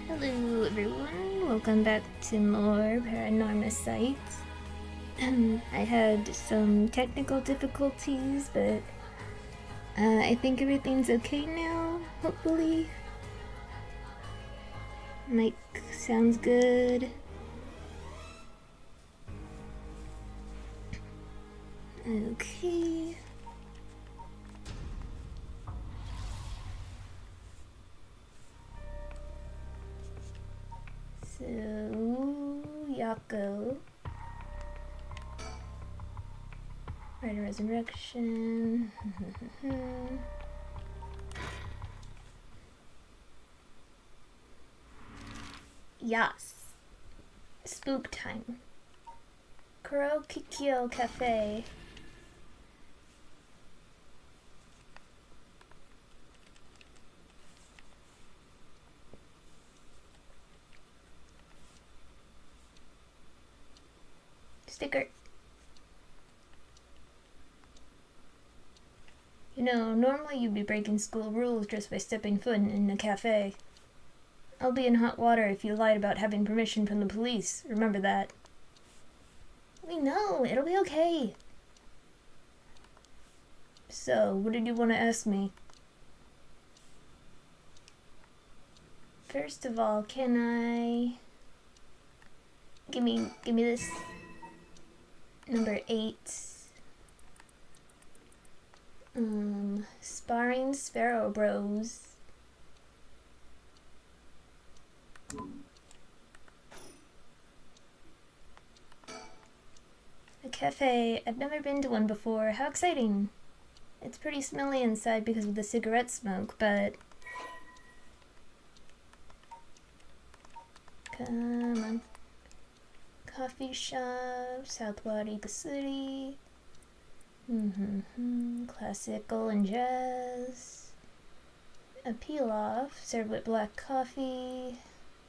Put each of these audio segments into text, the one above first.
Hello everyone, welcome back to more Paranormasight. I had some technical difficulties, but I think everything's okay now, hopefully. Mic sounds good. Okay. So, Yako. Rite of Resurrection. Yas. Spook time. Kuro Kikyo Cafe. Sticker. You know, normally you'd be breaking school rules just by stepping foot in a cafe. I'll be in hot water if you lied about having permission from the police. Remember that. We know, it'll be okay. So, what did you want to ask me? First of all, can I... Give me this. Number 8. Sparring Sparrow Bros. A cafe. I've never been to one before. How exciting. It's pretty smelly inside because of the cigarette smoke, but... Come on. Coffee shop, South Wairika City. Classical and jazz. A peel-off, served with black coffee,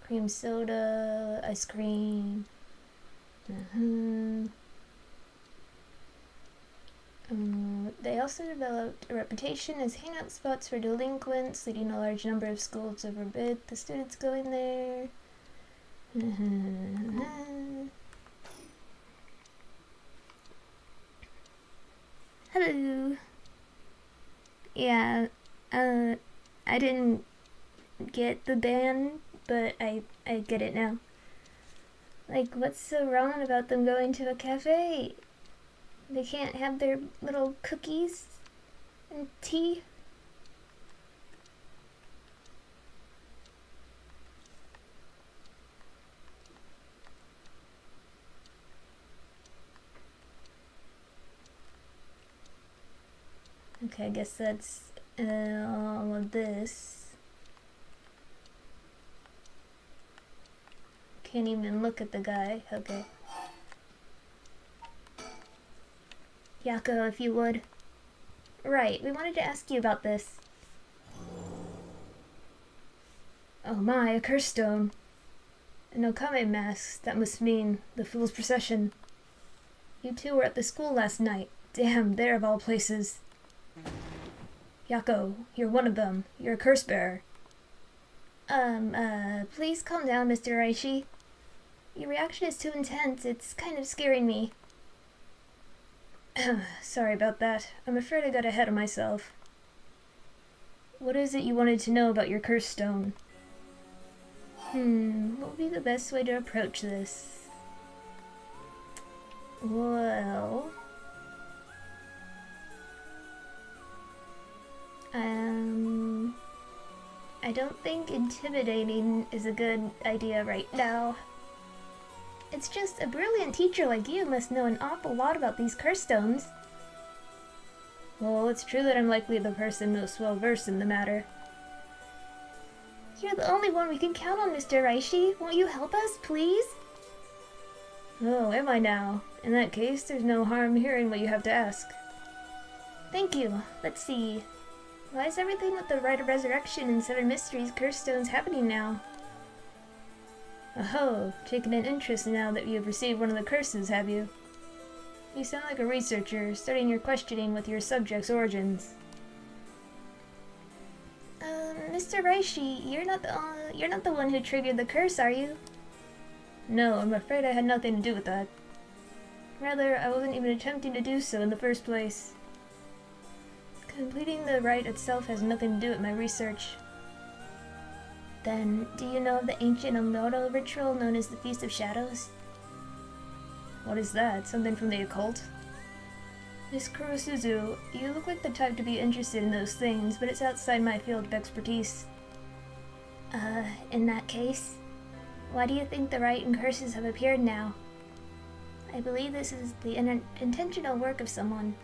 cream soda, ice cream. They also developed a reputation as hangout spots for delinquents, leading a large number of schools to forbid the students going there. Hello. Yeah, I didn't get the ban, but I get it now. Like, what's so wrong about them going to a cafe? They can't have their little cookies and tea? Okay, I guess that's all of this. Can't even look at the guy. Okay. Yako, if you would. Right, we wanted to ask you about this. Oh my, a curse stone. An Okame mask. That must mean the Fool's Procession. You two were at the school last night. Damn, there of all places. Yako, you're one of them. You're a curse bearer. Please calm down, Mr. Raishi. Your reaction is too intense. It's kind of scaring me. Sorry about that. I'm afraid I got ahead of myself. What is it you wanted to know about your curse stone? What would be the best way to approach this? Well... I don't think intimidating is a good idea right now. It's just a brilliant teacher like you must know an awful lot about these curse stones. Well, it's true that I'm likely the person most well-versed in the matter. You're the only one we can count on, Mr. Raishi. Won't you help us, please? Oh, am I now? In that case, there's no harm hearing what you have to ask. Thank you. Let's see. Why is everything with the Rite of Resurrection and 7 Mysteries curse stones happening now? Oh, taken an interest now that you have received one of the curses, have you? You sound like a researcher, starting your questioning with your subject's origins. Mr. Reishi, you're not the one who triggered the curse, are you? No, I'm afraid I had nothing to do with that. Rather, I wasn't even attempting to do so in the first place. Completing the rite itself has nothing to do with my research. Then, do you know of the ancient Honjo ritual known as the Feast of Shadows? What is that? Something from the occult? Miss Kurosuzu, you look like the type to be interested in those things, but it's outside my field of expertise. In that case, why do you think the rite and curses have appeared now? I believe this is the intentional work of someone.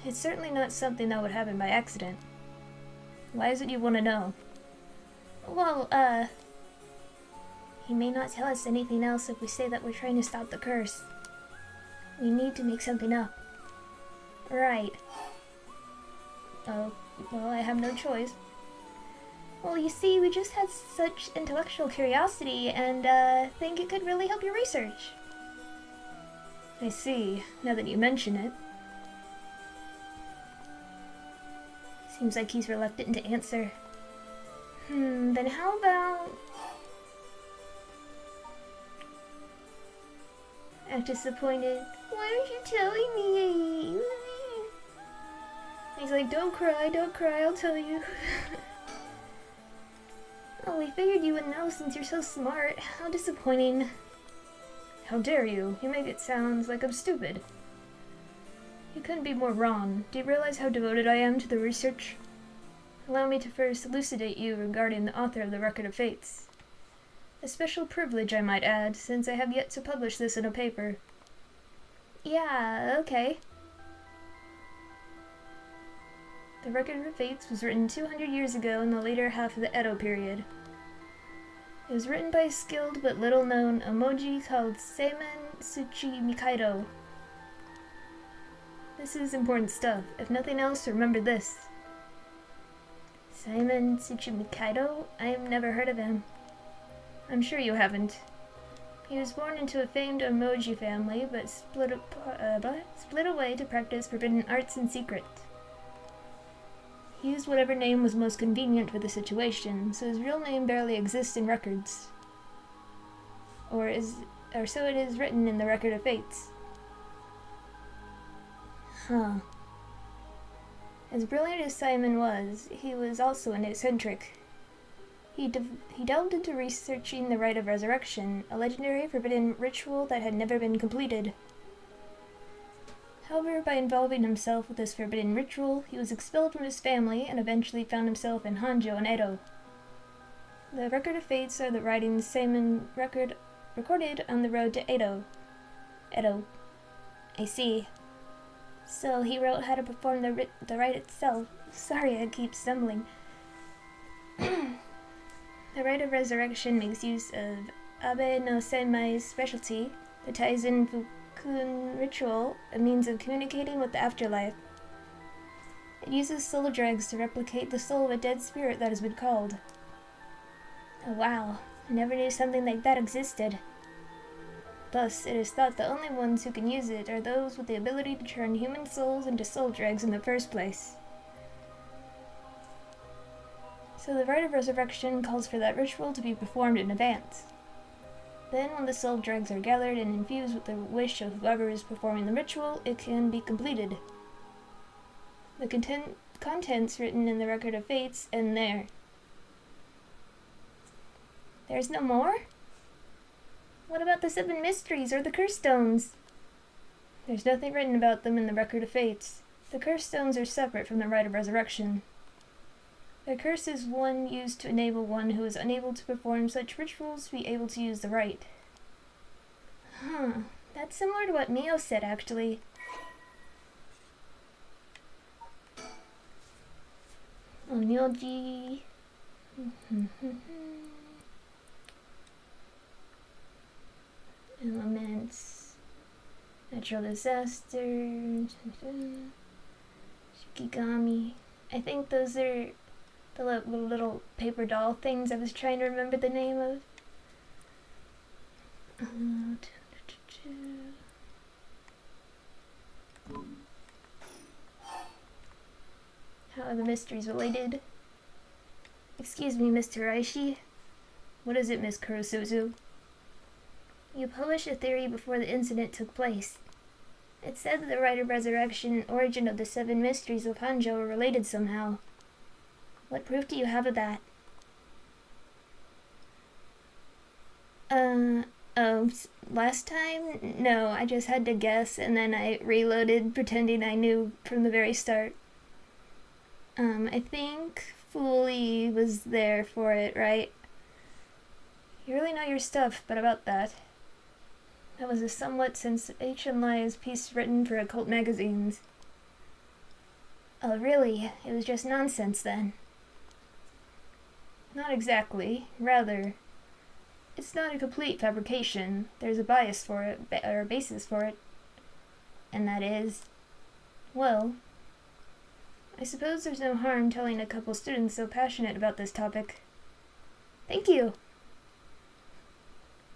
It's certainly not something that would happen by accident. Why is it you want to know? Well, he may not tell us anything else if we say that we're trying to stop the curse. We need to make something up. Right. Oh, well, I have no choice. Well, you see, we just had such intellectual curiosity and, think it could really help your research. I see, now that you mention it. Seems like he's reluctant to answer. Then how about... Act disappointed. Why aren't you telling me? He's like, don't cry, I'll tell you. Oh, we figured you would know since you're so smart. How disappointing. How dare you? You make it sound like I'm stupid. You couldn't be more wrong. Do you realize how devoted I am to the research? Allow me to first elucidate you regarding the author of the Record of Fates. A special privilege, I might add, since I have yet to publish this in a paper. Yeah, okay. The Record of Fates was written 200 years ago in the later half of the Edo period. It was written by a skilled but little-known emoji called Seimen Tsuchi Mikaido. This is important stuff. If nothing else, remember this. Seimen Tsuchi Mikaido? I've never heard of him. I'm sure you haven't. He was born into a famed emoji family, but split away to practice forbidden arts in secret. He used whatever name was most convenient for the situation, so his real name barely exists in records. Or so it is written in the Record of Fates. Huh. As brilliant as Simon was, he was also an eccentric. He delved into researching the Rite of Resurrection, a legendary forbidden ritual that had never been completed. However, by involving himself with this forbidden ritual, he was expelled from his family and eventually found himself in Honjo and Edo. The Record of Fates are the writings Simon recorded on the road to Edo. I see. So he wrote how to perform the rite itself. Sorry, I keep stumbling. The Rite of Resurrection makes use of Abe no Senmai's specialty, the Taizen Fukun ritual, a means of communicating with the afterlife. It uses soul dregs to replicate the soul of a dead spirit that has been called. Oh wow, I never knew something like that existed. Thus, it is thought the only ones who can use it are those with the ability to turn human souls into soul dregs in the first place. So the Rite of Resurrection calls for that ritual to be performed in advance. Then, when the soul dregs are gathered and infused with the wish of whoever is performing the ritual, it can be completed. The contents written in the Record of Fates end there. There's no more? What about the 7 mysteries or the curse stones? There's nothing written about them in the Record of Fates. The curse stones are separate from the Rite of Resurrection. The curse is one used to enable one who is unable to perform such rituals to be able to use the rite. Huh, that's similar to what Mio said, actually. Onyoji. Elements. Natural disasters. Shikigami. I think those are the little paper doll things I was trying to remember the name of. How are the mysteries related? Excuse me, Mr. Aishi. What is it, Miss Kurosuzu? You published a theory before the incident took place. It said that the rite of resurrection and origin of the 7 mysteries of Honjo are related somehow. What proof do you have of that? Last time? No, I just had to guess, and then I reloaded, pretending I knew from the very start. I think Fooly was there for it, right? You really know your stuff, but about that. That was a somewhat sensationalized piece written for occult magazines. Oh, really? It was just nonsense, then? Not exactly. Rather, it's not a complete fabrication. There's a bias for it, or a basis for it. And that is, well, I suppose there's no harm telling a couple students so passionate about this topic. Thank you!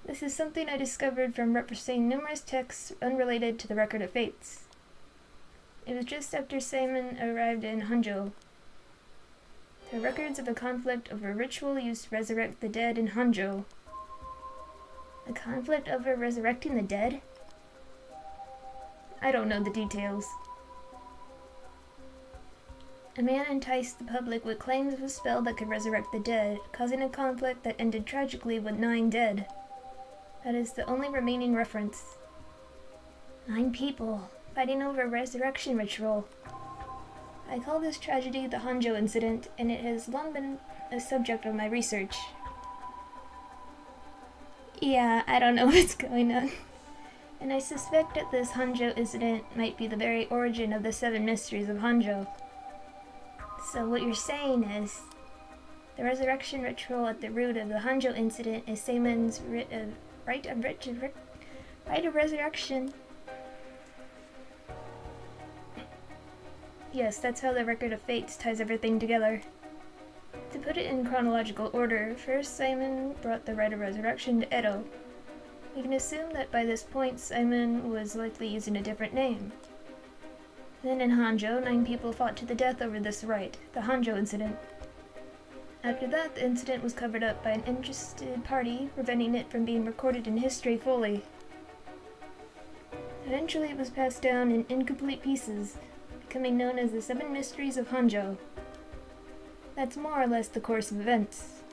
This is something I discovered from referencing numerous texts unrelated to the Record of Fates. It was just after Simon arrived in Honjo. There are records of a conflict over a ritual used to resurrect the dead in Honjo. A conflict over resurrecting the dead? I don't know the details. A man enticed the public with claims of a spell that could resurrect the dead, causing a conflict that ended tragically with 9 dead. That is the only remaining reference. 9 people, fighting over a resurrection ritual. I call this tragedy the Honjo incident, and it has long been a subject of my research. Yeah, I don't know what's going on. And I suspect that this Honjo incident might be the very origin of the 7 mysteries of Honjo. So what you're saying is, the resurrection ritual at the root of the Honjo incident is Seimon's rite of resurrection. Yes, that's how the Record of Fates ties everything together. To put it in chronological order, first Simon brought the rite of resurrection to Edo. We can assume that by this point Simon was likely using a different name. Then in Honjo, 9 people fought to the death over this rite, the Honjo incident. After that, the incident was covered up by an interested party, preventing it from being recorded in history fully. Eventually it was passed down in incomplete pieces, becoming known as the 7 Mysteries of Honjo. That's more or less the course of events.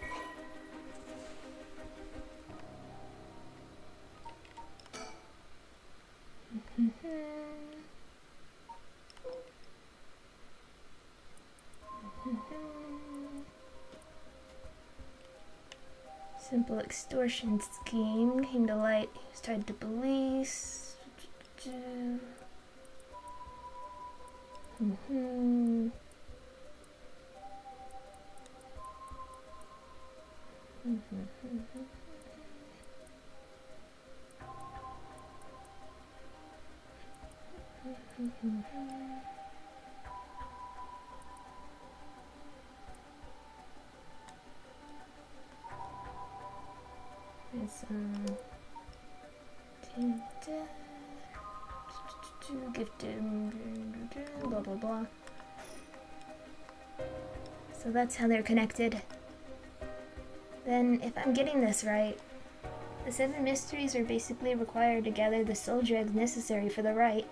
Simple extortion scheme came to light. He was tied to police. It's gifted, blah blah blah. So that's how they're connected. Then, if I'm getting this right, the 7 mysteries are basically required to gather the soul dregs necessary for the rite.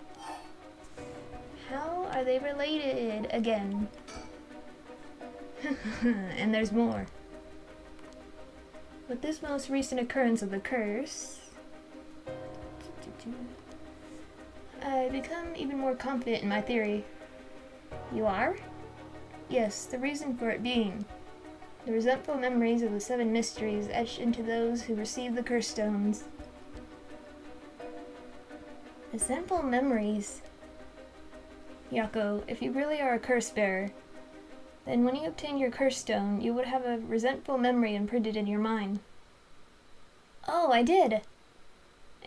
How are they related again? And there's more. With this most recent occurrence of the curse, I become even more confident in my theory. You are? Yes, the reason for it being the resentful memories of the 7 mysteries etched into those who received the curse stones. Resentful memories? Yako, if you really are a curse bearer, then when you obtain your curse stone, you would have a resentful memory imprinted in your mind. Oh, I did!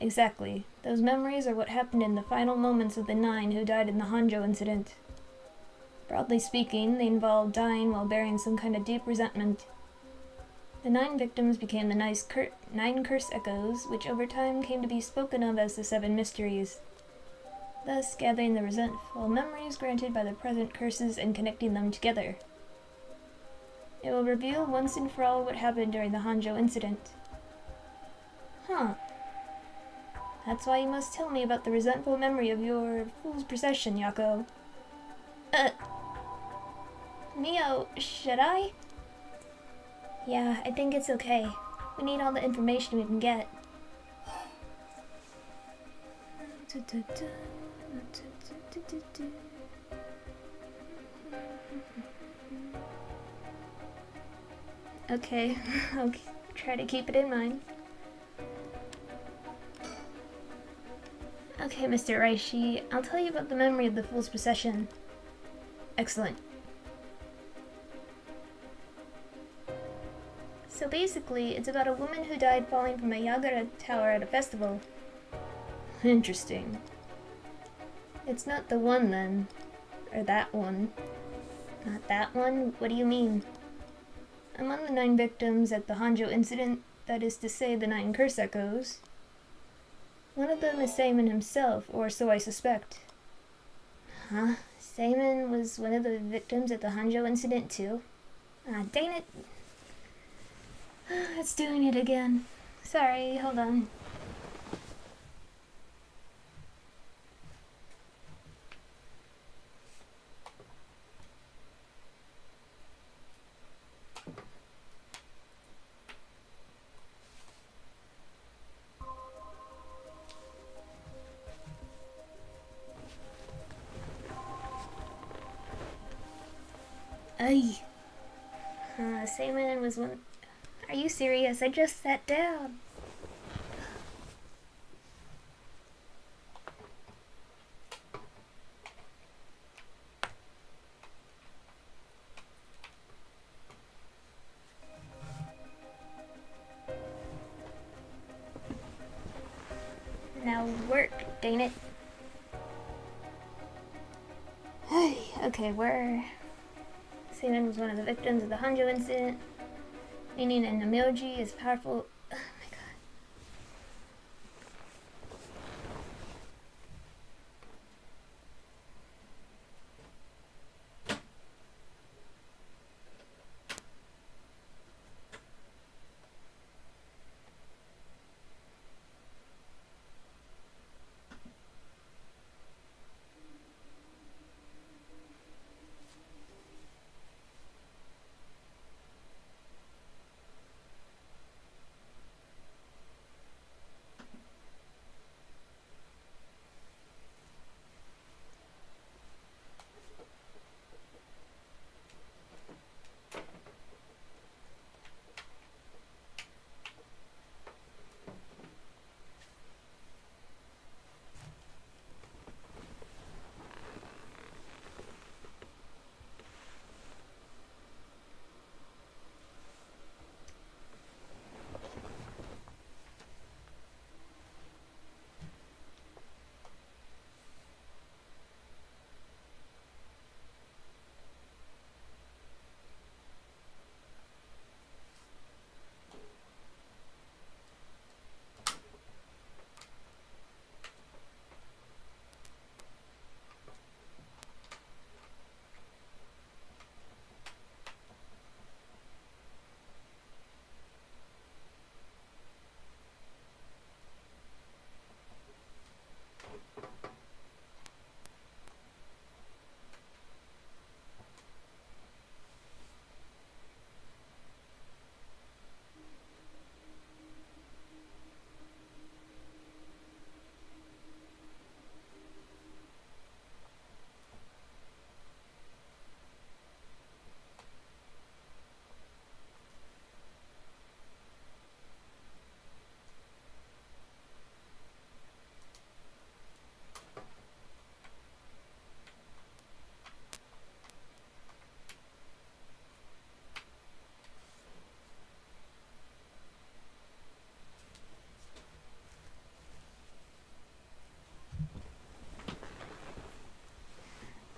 Exactly. Those memories are what happened in the final moments of the 9 who died in the Honjo incident. Broadly speaking, they involved dying while bearing some kind of deep resentment. The 9 victims became the 9 curse echoes, which over time came to be spoken of as the 7 mysteries. thus gathering the resentful memories granted by the present curses and connecting them together. It will reveal once and for all what happened during the Honjo incident. Huh. That's why you must tell me about the resentful memory of your fool's procession, Yako. Mio, should I? Yeah, I think it's okay. We need all the information we can get. Okay, I'll try to keep it in mind. Okay, Mr. Raishi, I'll tell you about the memory of the Fool's Procession. Excellent. So basically, it's about a woman who died falling from a Yagara tower at a festival. Interesting. It's not the one then. Or that one. Not that one? What do you mean? Among the 9 victims at the Honjo incident, that is to say the 9 curse echoes, one of them is Seimon himself, or so I suspect. Huh? Seimon was one of the victims at the Honjo incident too? Ah, dang it. It's doing it again. Sorry, hold on. Ay. Seimon was one. Are you serious? I just sat down. Now work, dang it. Okay, where? Seimon was one of the victims of the Honjo incident, meaning an emoji is powerful. Oh my god.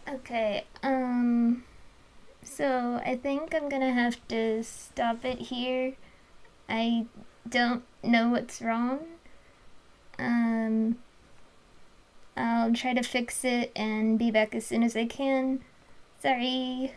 Okay, so I think I'm gonna have to stop it here. I don't know what's wrong. Um, I'll try to fix it and be back as soon as I can. Sorry.